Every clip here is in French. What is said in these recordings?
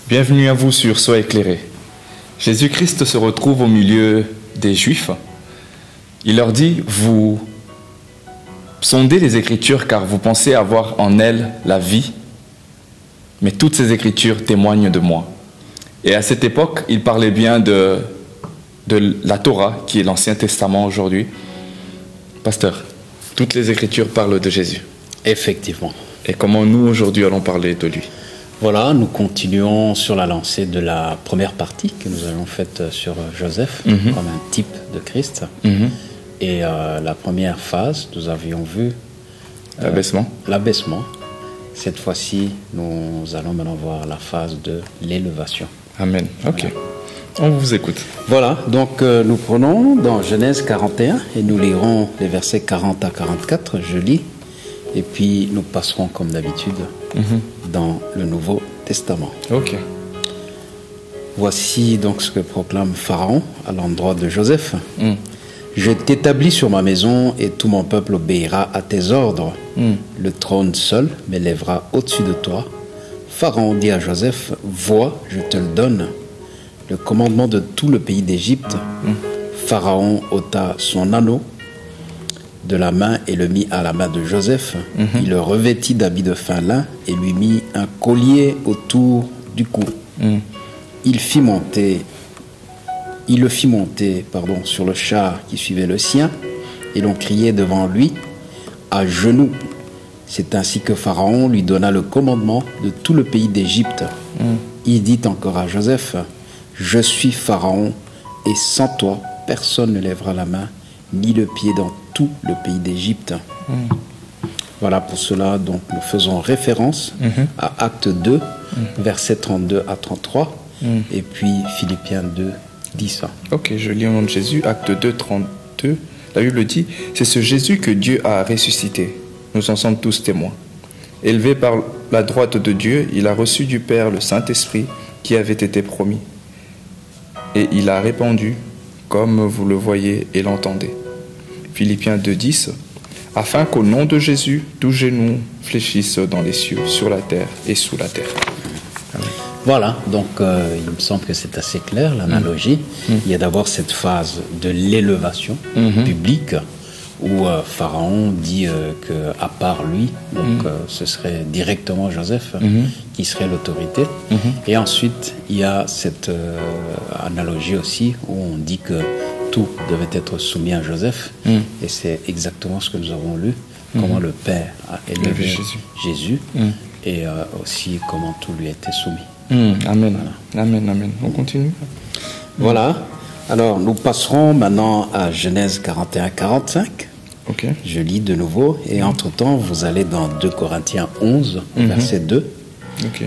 Bienvenue à vous sur Sois éclairé. Jésus-Christ se retrouve au milieu des Juifs. Il leur dit, vous sondez les Écritures car vous pensez avoir en elles la vie, mais toutes ces Écritures témoignent de moi. Et à cette époque, il parlait bien de la Torah, qui est l'Ancien Testament aujourd'hui. Pasteur, toutes les Écritures parlent de Jésus. Effectivement. Et comment nous, aujourd'hui, allons parler de lui? Voilà, nous continuons sur la lancée de la première partie que nous avons faite sur Joseph, comme un type de Christ. Et la première phase, nous avions vu l'abaissement. L'abaissement. Cette fois-ci, nous allons maintenant voir la phase de l'élévation. Amen. Ok. Voilà. On vous écoute. Voilà, donc nous prenons dans Genèse 41 et nous lirons les versets 40 à 44. Je lis. Et puis nous passerons comme d'habitude dans le Nouveau Testament. Ok. Voici donc ce que proclame Pharaon à l'endroit de Joseph. Je t'établis sur ma maison et tout mon peuple obéira à tes ordres. Le trône seul m'élèvera au-dessus de toi. Pharaon dit à Joseph, vois, je te le donne, le commandement de tout le pays d'Égypte. Pharaon ôta son anneau de la main et le mit à la main de Joseph. Il le revêtit d'habits de fin lin et lui mit un collier autour du cou. Il le fit monter sur le char qui suivait le sien, et l'on criait devant lui à genoux. C'est ainsi que Pharaon lui donna le commandement de tout le pays d'Égypte. Il dit encore à Joseph, je suis Pharaon, et sans toi, personne ne lèvera la main ni le pied dans tout le pays d'Égypte. Voilà, pour cela, donc, nous faisons référence à Acte 2, versets 32 à 33, et puis Philippiens 2, 10. Ok, je lis au nom de Jésus, Acte 2, 32. La Bible dit, c'est ce Jésus que Dieu a ressuscité. Nous en sommes tous témoins. Élevé par la droite de Dieu, il a reçu du Père le Saint-Esprit qui avait été promis. Et il a répandu, comme vous le voyez et l'entendez. Philippiens 2, 10, afin qu'au nom de Jésus, tout genou fléchisse dans les cieux, sur la terre et sous la terre. Amen. Voilà, donc il me semble que c'est assez clair, l'analogie. Il y a d'abord cette phase de l'élévation publique, où Pharaon dit qu'à part lui, donc ce serait directement Joseph qui serait l'autorité. Et ensuite, il y a cette analogie aussi, où on dit que tout devait être soumis à Joseph. Et c'est exactement ce que nous avons lu, comment le Père a élevé Jésus et aussi comment tout lui a été soumis. Amen. Voilà. Amen, amen. On continue. Voilà. Alors, nous passerons maintenant à Genèse 41-45. Ok. Je lis de nouveau. Et entre-temps, vous allez dans 2 Corinthiens 11, verset 2. Ok.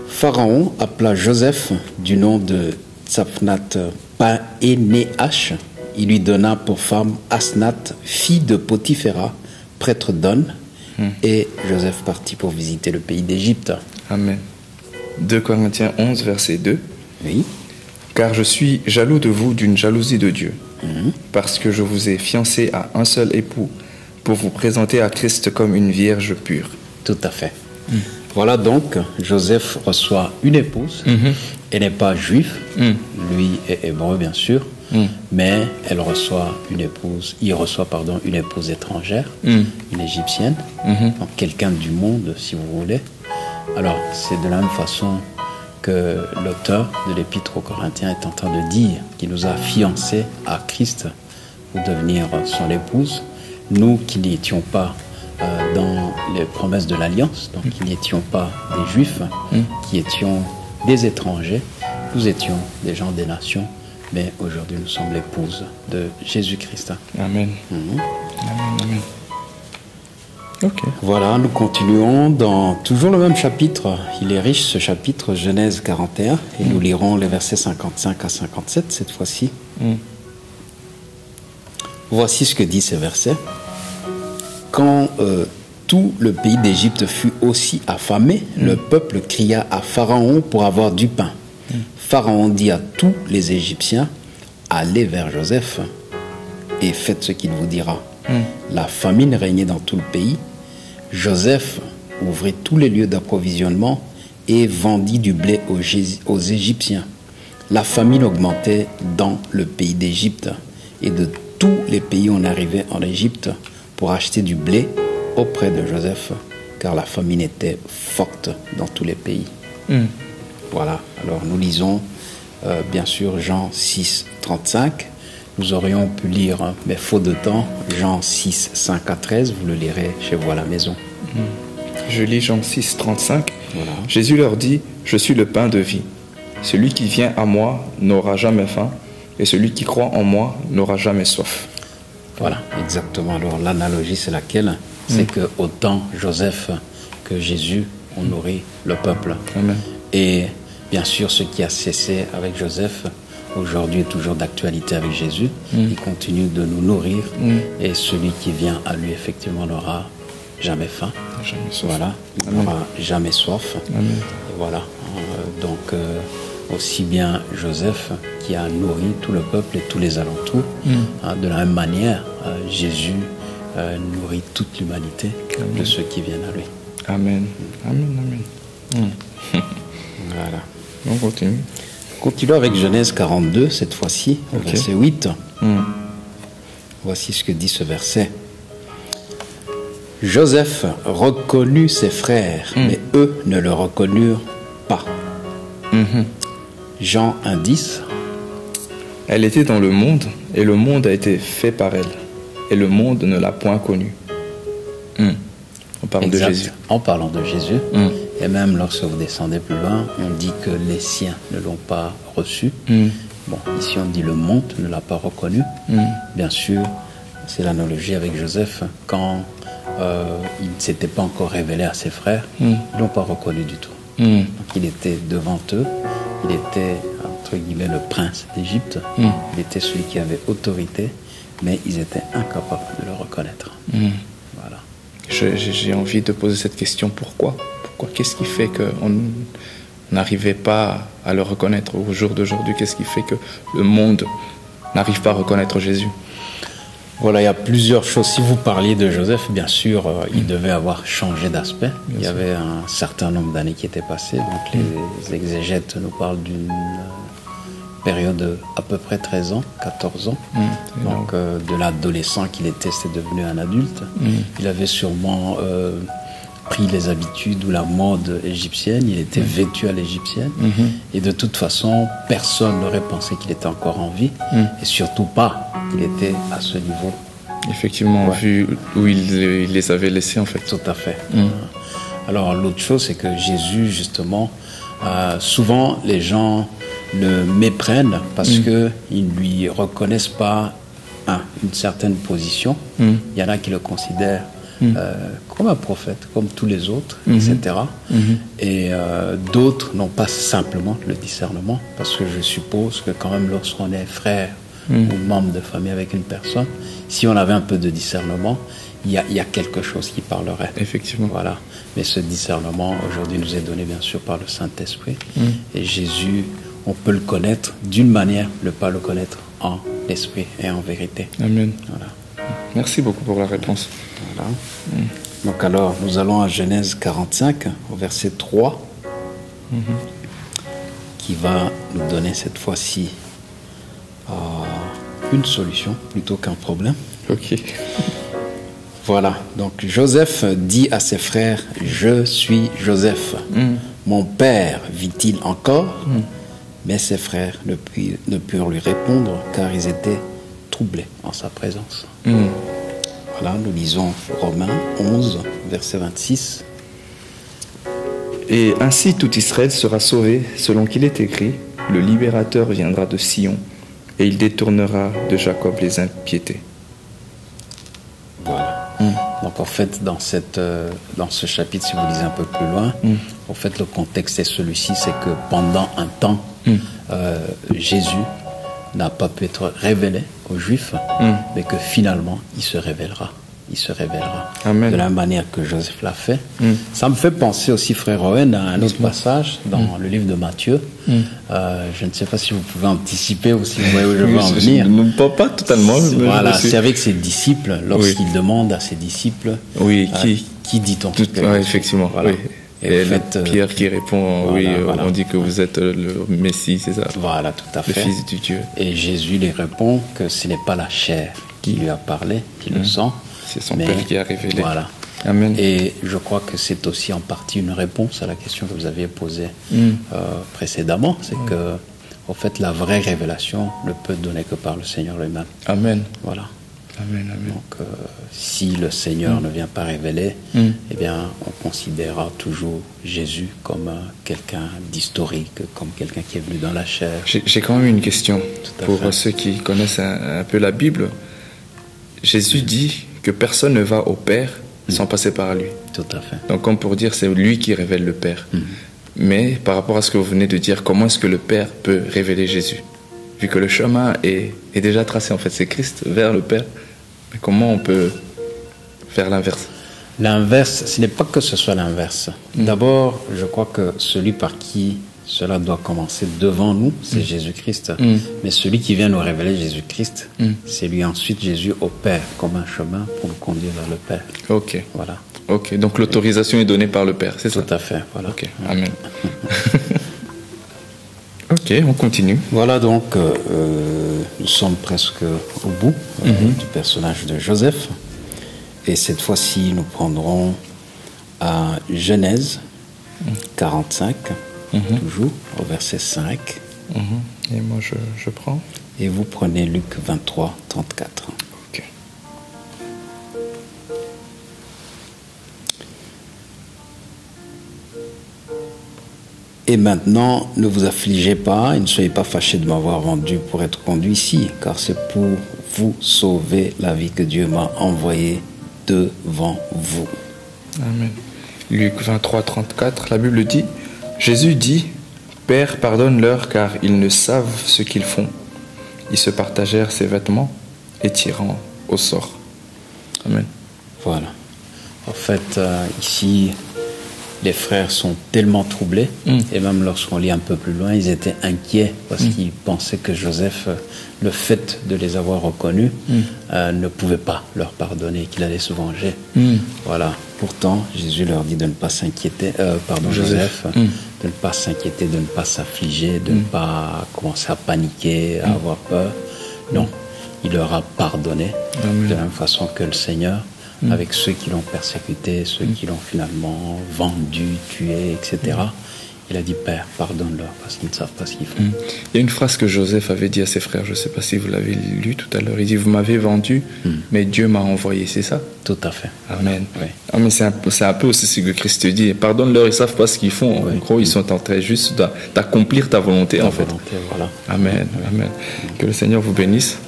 Pharaon appela Joseph du nom de Tsaphnat Paénéach. Il lui donna pour femme Asnath, fille de Potiphéra, prêtre d'On. Et Joseph partit pour visiter le pays d'Égypte. Amen. 2 Corinthiens 11, verset 2. Oui. Car je suis jaloux de vous d'une jalousie de Dieu, parce que je vous ai fiancé à un seul époux, pour vous présenter à Christ comme une vierge pure. Tout à fait. Voilà donc, Joseph reçoit une épouse. Elle n'est pas juif, lui est hébreu bien sûr, mais il reçoit une épouse étrangère, une égyptienne, donc quelqu'un du monde si vous voulez. Alors c'est de la même façon que l'auteur de l'Épître aux Corinthiens est en train de dire qu'il nous a fiancés à Christ pour devenir son épouse. Nous qui n'étions pas dans les promesses de l'Alliance, donc qui n'étions pas des Juifs, qui étions des étrangers, nous étions des gens des nations, mais aujourd'hui nous sommes l'épouse de Jésus-Christ. Amen. Amen, amen. Ok. Voilà, nous continuons dans toujours le même chapitre. Il est riche ce chapitre, Genèse 41, et nous lirons les versets 55 à 57 cette fois-ci. Voici ce que dit ce verset. Quand tout le pays d'Égypte fut aussi affamé, le peuple cria à Pharaon pour avoir du pain. Pharaon dit à tous les Égyptiens, allez vers Joseph et faites ce qu'il vous dira. La famine régnait dans tout le pays. Joseph ouvrit tous les lieux d'approvisionnement et vendit du blé aux Égyptiens. La famine augmentait dans le pays d'Égypte, et de tous les pays on arrivait en Égypte pour acheter du blé auprès de Joseph, car la famine était forte dans tous les pays. Voilà, alors nous lisons bien sûr Jean 6, 35. Nous aurions pu lire, mais faute de temps, Jean 6, 5 à 13, vous le lirez chez vous à la maison. Je lis Jean 6, 35. Voilà. Jésus leur dit, je suis le pain de vie. Celui qui vient à moi n'aura jamais faim, et celui qui croit en moi n'aura jamais soif. Voilà, exactement. Alors l'analogie, c'est laquelle? C'est que autant Joseph que Jésus ont nourri le peuple. Amen. Et bien sûr, ce qui a cessé avec Joseph, aujourd'hui est toujours d'actualité avec Jésus. Il continue de nous nourrir, et celui qui vient à lui, effectivement, n'aura jamais faim. Jamais soif. Voilà, il n'aura jamais soif. Amen. Et voilà, donc aussi bien Joseph qui a nourri tout le peuple et tous les alentours. De la même manière, Jésus nourrit toute l'humanité de ceux qui viennent à lui. Amen. Amen, amen. Voilà. On continue. Continuons avec Genèse 42, cette fois-ci, au verset 8. Voici ce que dit ce verset. Joseph reconnut ses frères, mais eux ne le reconnurent pas. Jean 1, 10. Elle était dans le monde, et le monde a été fait par elle, et le monde ne l'a point connue. On parle de Jésus. En parlant de Jésus, et même lorsque vous descendez plus loin, on dit que les siens ne l'ont pas reçu. Bon, ici on dit le monde ne l'a pas reconnu. Bien sûr, c'est l'analogie avec Joseph. Quand il ne s'était pas encore révélé à ses frères, ils ne l'ont pas reconnu du tout. Donc il était devant eux, il était entre guillemets le prince d'Égypte, il était celui qui avait autorité, mais ils étaient incapables de le reconnaître. Voilà. J'ai envie de poser cette question, pourquoi? Qu'est-ce qui fait qu'on n'arrivait pas à le reconnaître au jour d'aujourd'hui? Qu'est-ce qui fait que le monde n'arrive pas à reconnaître Jésus? Voilà, il y a plusieurs choses. Si vous parliez de Joseph, bien sûr, il devait avoir changé d'aspect. Il y avait un certain nombre d'années qui étaient passées. Donc les exégètes nous parlent d'une période à peu près 13 ans, 14 ans. Donc de l'adolescent qu'il était, c'est devenu un adulte. Il avait sûrement pris les habitudes ou la mode égyptienne. Il était vêtu à l'égyptienne. Et de toute façon, personne n'aurait pensé qu'il était encore en vie. Et surtout pas qu'il était à ce niveau. Effectivement, vu où il les avait laissés, en fait. Tout à fait. Alors, l'autre chose, c'est que Jésus, justement, souvent, les gens le méprennent parce qu'ils ne lui reconnaissent pas une certaine position. Il y en a qui le considèrent comme un prophète, comme tous les autres, etc. Et d'autres n'ont pas simplement le discernement, parce que je suppose que quand même lorsqu'on est frère ou membre de famille avec une personne, si on avait un peu de discernement, il y a quelque chose qui parlerait. Effectivement. Voilà. Mais ce discernement aujourd'hui nous est donné bien sûr par le Saint-Esprit. Et Jésus, on peut le connaître d'une manière, ne pas le connaître en esprit et en vérité. Amen. Voilà. Merci beaucoup pour la réponse. Voilà. Donc alors, nous allons à Genèse 45, au verset 3, qui va nous donner cette fois-ci une solution plutôt qu'un problème. Ok. Voilà, donc Joseph dit à ses frères, « Je suis Joseph. Mon père vit-il encore ?» Mais ses frères ne purent lui répondre, car ils étaient troublés en sa présence. Voilà, nous lisons Romains 11, verset 26. Et ainsi tout Israël sera sauvé, selon qu'il est écrit, le libérateur viendra de Sion, et il détournera de Jacob les impiétés. Voilà. Donc en fait, dans ce chapitre, si vous lisez un peu plus loin, en fait le contexte est celui-ci, c'est que pendant un temps, Jésus n'a pas pu être révélé aux Juifs, mais que finalement, il se révélera. Il se révélera. Amen. De la manière que Joseph l'a fait. Ça me fait penser aussi, frère Owen, à un autre passage dans le livre de Matthieu. Je ne sais pas si vous pouvez anticiper ou si vous voyez où je veux en venir. Pas totalement. Voilà, c'est avec ses disciples, lorsqu'il demande à ses disciples, qui dit-on? Effectivement. Voilà. Oui. Et Pierre qui répond, voilà. On dit que vous êtes le Messie, c'est ça? Voilà, tout à fait. Le Fils du Dieu. Et Jésus lui répond que ce n'est pas la chair qui lui a parlé, qui le sent. C'est son Père qui a révélé. Voilà. Amen. Et je crois que c'est aussi en partie une réponse à la question que vous aviez posée précédemment. C'est que, en fait, la vraie révélation ne peut donner que par le Seigneur lui-même. Amen. Voilà. Amen, amen. Donc, si le Seigneur ne vient pas révéler, eh bien, on considérera toujours Jésus comme quelqu'un d'historique, comme quelqu'un qui est venu dans la chair. J'ai quand même une question pour ceux qui connaissent un peu la Bible. Jésus dit que personne ne va au Père sans passer par lui. Tout à fait. Donc, comme pour dire, c'est lui qui révèle le Père. Mais par rapport à ce que vous venez de dire, comment est-ce que le Père peut révéler Jésus? Vu que le chemin est déjà tracé, en fait, c'est Christ vers le Père. Mais comment on peut faire l'inverse? L'inverse, ce n'est pas que ce soit l'inverse. D'abord, je crois que celui par qui cela doit commencer devant nous, c'est Jésus-Christ. Mais celui qui vient nous révéler Jésus-Christ, c'est lui ensuite Jésus au Père, comme un chemin pour nous conduire vers le Père. Ok. Voilà. Ok, donc l'autorisation est donnée par le Père, c'est ça? Tout à fait, voilà. Ok, amen. Ok, on continue. Voilà, donc, nous sommes presque au bout du personnage de Joseph. Et cette fois-ci, nous prendrons à Genèse 45, toujours, au verset 5. Et moi, je prends. Et vous prenez Luc 23, 34. Ok. Et maintenant, ne vous affligez pas et ne soyez pas fâchés de m'avoir rendu pour être conduit ici, car c'est pour vous sauver la vie que Dieu m'a envoyée devant vous. Amen. Luc 23, 34, la Bible dit, Jésus dit, Père, pardonne-leur car ils ne savent ce qu'ils font. Ils se partagèrent ses vêtements et tirant au sort. Amen. Voilà. En fait, ici, les frères sont tellement troublés, et même lorsqu'on lit un peu plus loin, ils étaient inquiets parce qu'ils pensaient que Joseph, le fait de les avoir reconnus, ne pouvait pas leur pardonner, qu'il allait se venger. Voilà. Pourtant, Jésus leur dit de ne pas s'inquiéter, Joseph, de ne pas s'inquiéter, de ne pas s'affliger, de ne pas commencer à paniquer, à avoir peur. Non, il leur a pardonné de la même façon que le Seigneur, avec ceux qui l'ont persécuté, ceux qui l'ont finalement vendu, tué, etc. Il a dit, Père, pardonne-leur parce qu'ils ne savent pas ce qu'ils font. Il y a une phrase que Joseph avait dit à ses frères, je ne sais pas si vous l'avez lu tout à l'heure, il dit, vous m'avez vendu, mais Dieu m'a envoyé, c'est ça? Tout à fait. Amen. Oui. Ah, mais c'est un peu aussi ce que Christ dit, pardonne-leur, ils ne savent pas ce qu'ils font. En gros, ils sont en train juste d'accomplir ta volonté, en fait. Voilà. Amen. Amen. Que le Seigneur vous bénisse.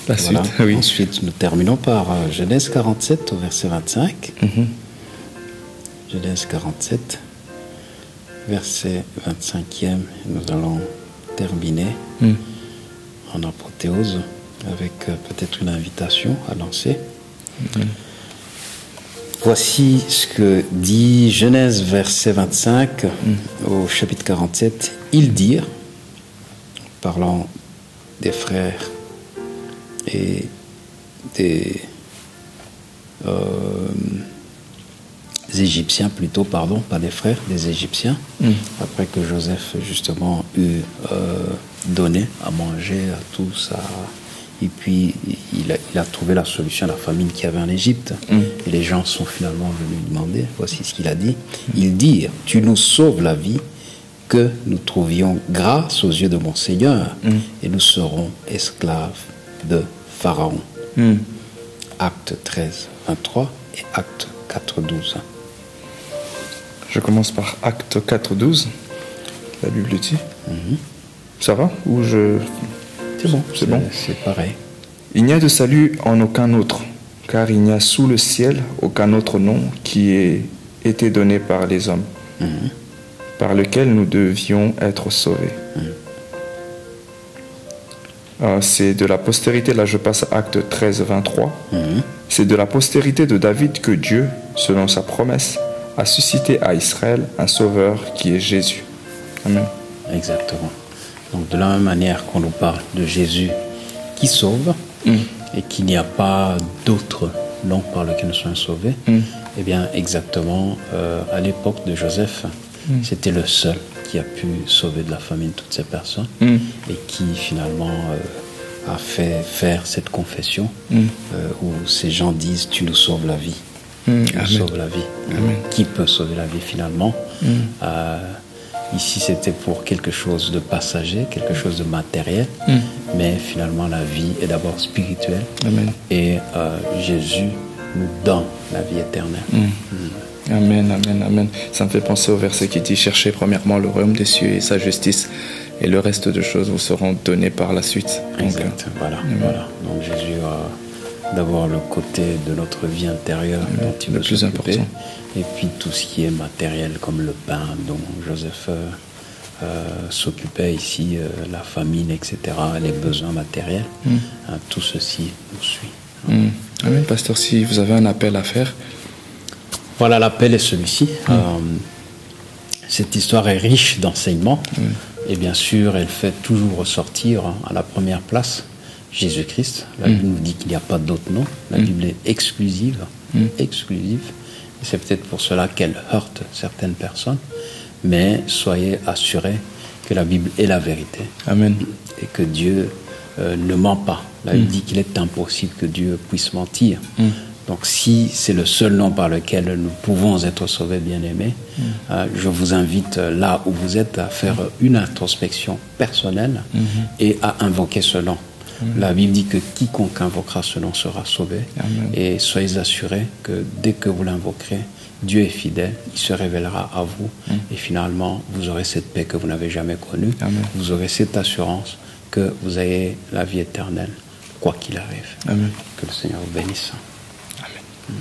La suite. Oui. Ensuite, nous terminons par Genèse 47 au verset 25. Genèse 47. Verset 25e, nous allons terminer en apothéose avec peut-être une invitation à lancer. Voici ce que dit Genèse verset 25 au chapitre 47. Ils dirent, parlant des frères et des Égyptiens plutôt, pardon, pas des frères, des Égyptiens, après que Joseph justement eut donné à manger à tous, et puis il a trouvé la solution à la famine qu'il y avait en Égypte, et les gens sont finalement venus demander, voici ce qu'il a dit, ils dirent, tu nous sauves la vie, que nous trouvions grâce aux yeux de mon Seigneur, et nous serons esclaves de Pharaon. Acte 13, 23 et Acte 4, 12. Je commence par Acte 4, 12. La Bible dit. Ça va? Ou C'est bon. C'est bon. C'est pareil. Il n'y a de salut en aucun autre, car il n'y a sous le ciel aucun autre nom qui ait été donné par les hommes, par lequel nous devions être sauvés. C'est de la postérité, là je passe à Acte 13, 23. C'est de la postérité de David que Dieu, selon sa promesse, a suscité à Israël un sauveur qui est Jésus. Amen. Exactement. Donc de la même manière qu'on nous parle de Jésus qui sauve et qu'il n'y a pas d'autre nom par lequel nous soyons sauvés, eh bien exactement à l'époque de Joseph, c'était le seul qui a pu sauver de la famine toutes ces personnes et qui finalement a fait faire cette confession où ces gens disent « tu nous sauves la vie ». Tu nous sauves la vie. Qui peut sauver la vie finalement Ici, c'était pour quelque chose de passager, quelque chose de matériel, mais finalement, la vie est d'abord spirituelle. Amen. Et Jésus nous donne la vie éternelle. Amen, amen, amen. Ça me fait penser au verset qui dit « Cherchez premièrement le royaume des cieux et sa justice, et le reste de choses vous seront données par la suite. » Exact, voilà. Donc Jésus a d'abord le côté de notre vie intérieure dont il veut s'occuper, et puis tout ce qui est matériel comme le pain dont Joseph s'occupait ici, la famine, etc., les besoins matériels, tout ceci nous suit. Amen, pasteur, si vous avez un appel à faire. Voilà, l'appel est celui-ci. Cette histoire est riche d'enseignements, et bien sûr, elle fait toujours ressortir à la première place Jésus-Christ. La Bible nous dit qu'il n'y a pas d'autre nom. La Bible est exclusive. Exclusive. Et c'est peut-être pour cela qu'elle heurte certaines personnes. Mais soyez assurés que la Bible est la vérité. Amen. Et que Dieu ne ment pas. La Bible dit qu'il est impossible que Dieu puisse mentir. Donc si c'est le seul nom par lequel nous pouvons être sauvés, bien-aimés, je vous invite là où vous êtes à faire une introspection personnelle et à invoquer ce nom. La Bible dit que quiconque invoquera ce nom sera sauvé. Amen. Et soyez assurés que dès que vous l'invoquerez, Dieu est fidèle, il se révélera à vous. Et finalement, vous aurez cette paix que vous n'avez jamais connue. Amen. Vous aurez cette assurance que vous ayez la vie éternelle, quoi qu'il arrive. Amen. Que le Seigneur vous bénisse. Amen.